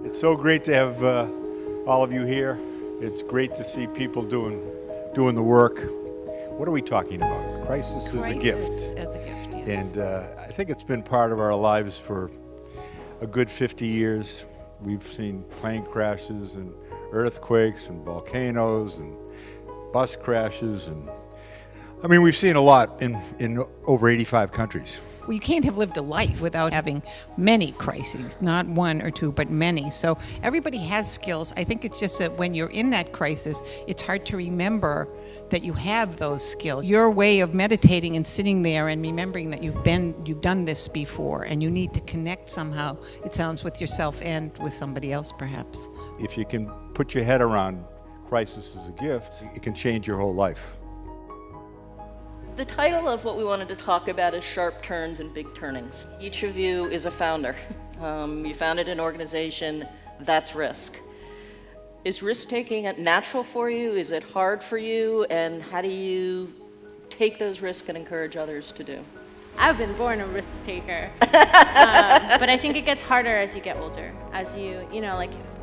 It's so great to have all of you here. It's great to see people doing the work. What are we talking about? Crisis as a gift. Crisis as a gift, yes. And I think it's been part of our lives for a good 50 years. We've seen plane crashes and earthquakes and volcanoes and bus crashes, and I mean, we've seen a lot in over 85 countries. Well, you can't have lived a life without having many crises, not one or two, but many. So everybody has skills. I think it's just that when you're in that crisis, it's hard to remember that you have those skills. Your way of meditating and sitting there and remembering that you've done this before, and you need to connect somehow, it sounds, with yourself and with somebody else perhaps. If you can put your head around crisis as a gift, it can change your whole life. The title of what we wanted to talk about is Sharp Turns and Big Turnings. Each of you is a founder. You founded an organization. That's risk. Is risk-taking natural for you? Is it hard for you? And how do you take those risks and encourage others to do? I've been born a risk taker, but I think it gets harder as you get older. As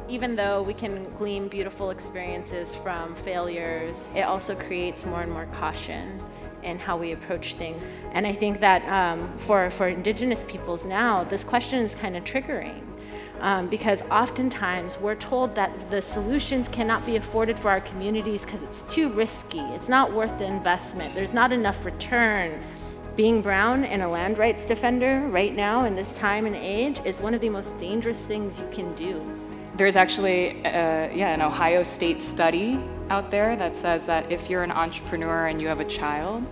even though we can glean beautiful experiences from failures, it also creates more and more caution in how we approach things. And I think that for Indigenous peoples now, this question is kind of triggering. Because oftentimes we're told that the solutions cannot be afforded for our communities because it's too risky. It's not worth the investment. There's not enough return. Being brown and a land rights defender right now in this time and age is one of the most dangerous things you can do. There's actually an Ohio State study out there that says that if you're an entrepreneur and you have a child,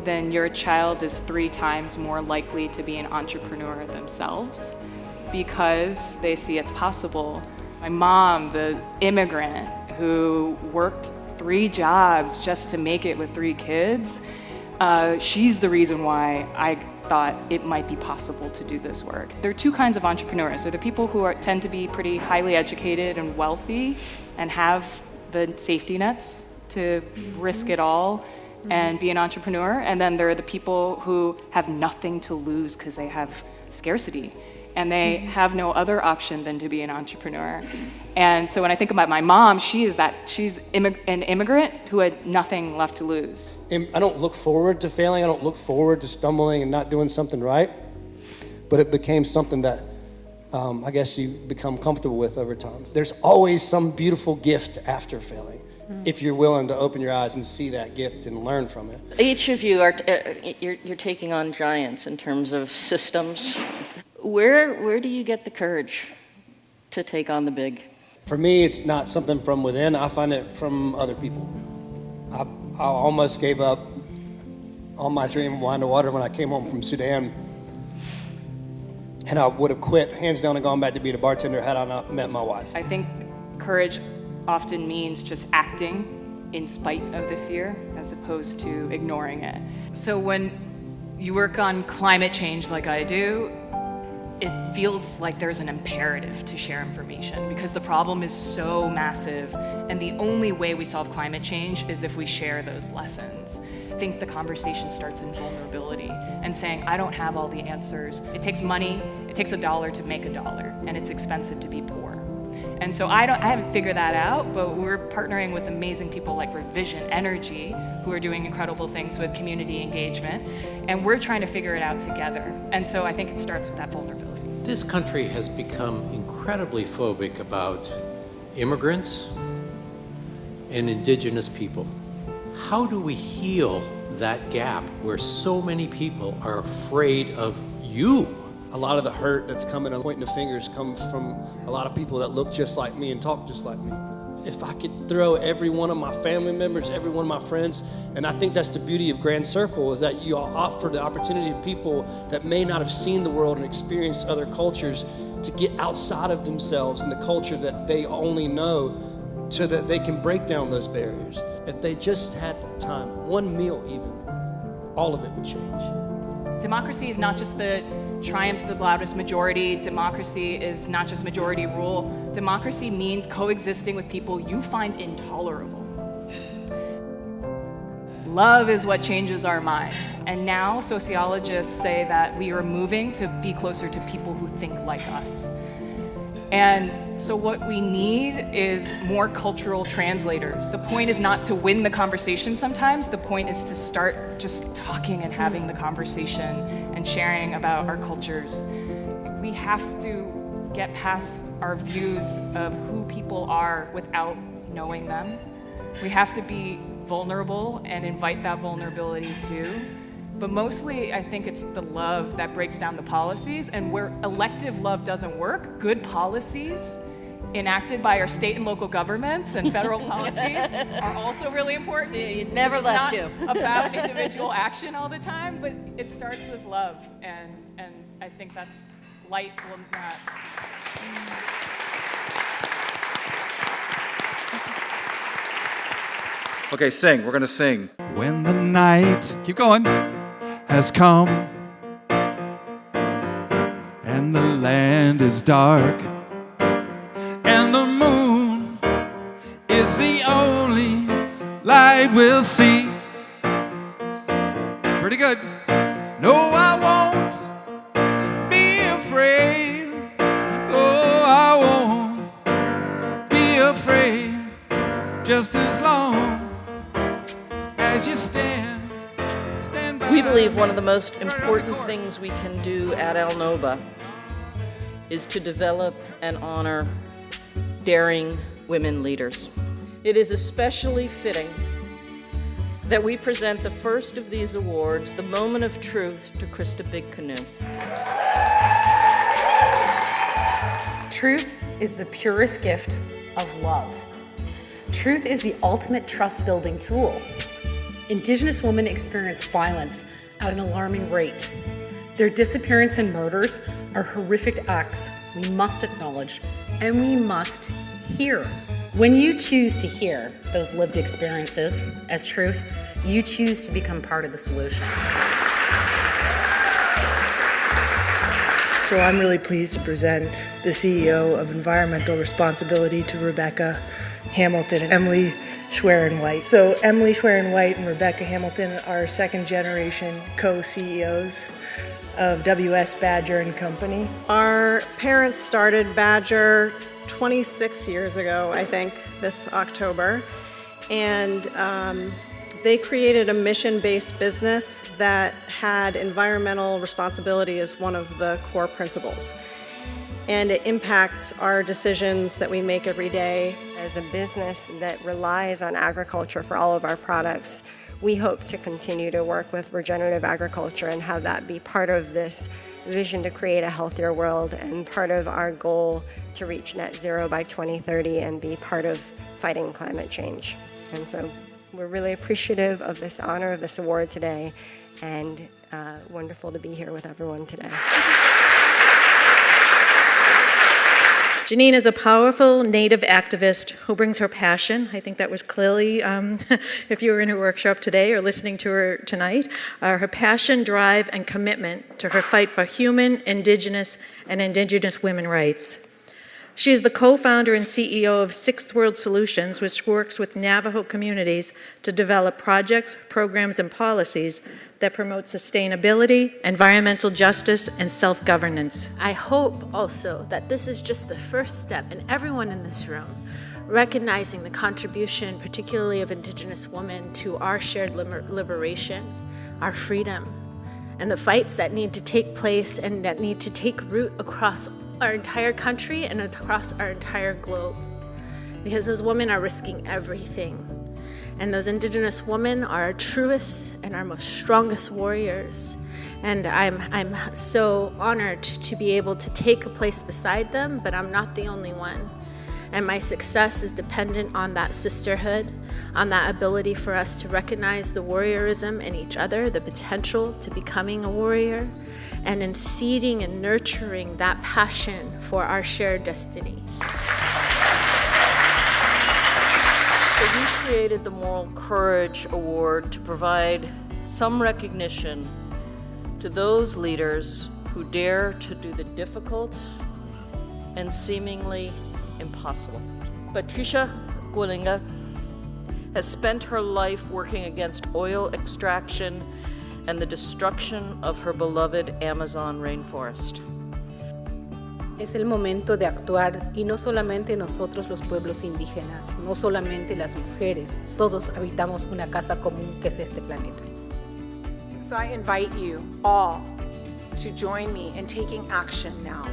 then your child is 3 times more likely to be an entrepreneur themselves, because they see it's possible. My mom, the immigrant who worked 3 jobs just to make it with 3 kids, she's the reason why I thought it might be possible to do this work. There are 2 kinds of entrepreneurs. There are the people who tend to be pretty highly educated and wealthy and have the safety nets to risk it all and be an entrepreneur. And then there are the people who have nothing to lose because they have scarcity. And they have no other option than to be an entrepreneur. And so when I think about my mom, she's an immigrant who had nothing left to lose. I don't look forward to failing. I don't look forward to stumbling and not doing something right. But it became something that I guess you become comfortable with over time. There's always some beautiful gift after failing, if you're willing to open your eyes and see that gift and learn from it. Each of you you're taking on giants in terms of systems. Where do you get the courage to take on the big? For me, it's not something from within. I find it from other people. I almost gave up on my dream of wine to water when I came home from Sudan. And I would have quit, hands down, and gone back to being a bartender had I not met my wife. I think courage often means just acting in spite of the fear as opposed to ignoring it. So when you work on climate change like I do, it feels like there's an imperative to share information because the problem is so massive, and the only way we solve climate change is if we share those lessons. I think the conversation starts in vulnerability and saying, I don't have all the answers. It takes money, it takes $1 to make $1, and it's expensive to be poor. And so I haven't figured that out, but we're partnering with amazing people like Revision Energy, who are doing incredible things with community engagement, and we're trying to figure it out together. And so I think it starts with that vulnerability. This country has become incredibly phobic about immigrants and Indigenous people. How do we heal that gap where so many people are afraid of you? A lot of the hurt that's coming and pointing the fingers comes from a lot of people that look just like me and talk just like me. If I could throw every one of my family members, every one of my friends, and I think that's the beauty of Grand Circle, is that you offer the opportunity to people that may not have seen the world and experienced other cultures to get outside of themselves and the culture that they only know, so that they can break down those barriers. If they just had time, one meal even, all of it would change. Democracy is not just the triumph of the loudest majority. Democracy is not just majority rule. Democracy means coexisting with people you find intolerable. Love is what changes our mind. And now sociologists say that we are moving to be closer to people who think like us. And so what we need is more cultural translators. The point is not to win the conversation sometimes. The point is to start just talking and having the conversation and sharing about our cultures. We have to get past our views of who people are without knowing them. We have to be vulnerable and invite that vulnerability too. But mostly, I think it's the love that breaks down the policies, and where elective love doesn't work, good policies enacted by our state and local governments and federal policies are also really important. See, you never left you. It's not about individual action all the time, but it starts with love, and I think that's light will not. Okay, sing. We're gonna sing. When the night, keep going, has come and the land is dark and the moon is the only light we'll see. Pretty good. No, I won't be afraid. Oh, I won't be afraid, just as long as you stand by. We believe one of the most important things we can do at Alnoba is to develop and honor daring women leaders. It is especially fitting that we present the first of these awards, the Moment of Truth, to Krista Big Canoe. Truth is the purest gift of love. Truth is the ultimate trust-building tool. Indigenous women experience violence at an alarming rate. Their disappearance and murders are horrific acts we must acknowledge and we must hear. When you choose to hear those lived experiences as truth, you choose to become part of the solution. So I'm really pleased to present the CEO of Environmental Responsibility to Rebecca Hamilton and Emily Schwerin-White. So Emily Schwerin-White and Rebecca Hamilton are second generation co-CEOs of WS Badger and Company. Our parents started Badger 26 years ago, I think, this October. And they created a mission-based business that had environmental responsibility as one of the core principles. And it impacts our decisions that we make every day. As a business that relies on agriculture for all of our products, we hope to continue to work with regenerative agriculture and have that be part of this vision to create a healthier world and part of our goal to reach net zero by 2030 and be part of fighting climate change. And so we're really appreciative of this honor of this award today, and wonderful to be here with everyone today. Janine is a powerful Native activist who brings her passion. I think that was clearly, if you were in her workshop today or listening to her tonight, her passion, drive, and commitment to her fight for human, Indigenous, and Indigenous women rights. She is the co-founder and CEO of Sixth World Solutions, which works with Navajo communities to develop projects, programs, and policies that promote sustainability, environmental justice, and self-governance. I hope also that this is just the first step in everyone in this room recognizing the contribution, particularly of Indigenous women, to our shared liberation, our freedom, and the fights that need to take place and that need to take root across our entire country and across our entire globe. Because those women are risking everything. And those Indigenous women are our truest and our most strongest warriors. And I'm so honored to be able to take a place beside them, but I'm not the only one. And my success is dependent on that sisterhood, on that ability for us to recognize the warriorism in each other, the potential to becoming a warrior, and in seeding and nurturing that passion for our shared destiny. So we created the Moral Courage Award to provide some recognition to those leaders who dare to do the difficult and seemingly impossible. Patricia Gwalinga has spent her life working against oil extraction and the destruction of her beloved Amazon rainforest. Es el momento de actuar y no solamente nosotros los pueblos indígenas, no solamente las mujeres, todos habitamos una casa común que es este planeta. So I invite you all to join me in taking action now.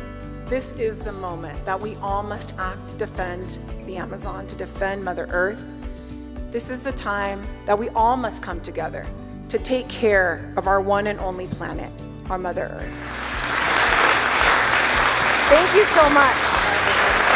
This is the moment that we all must act to defend the Amazon, to defend Mother Earth. This is the time that we all must come together to take care of our one and only planet, our Mother Earth. Thank you so much.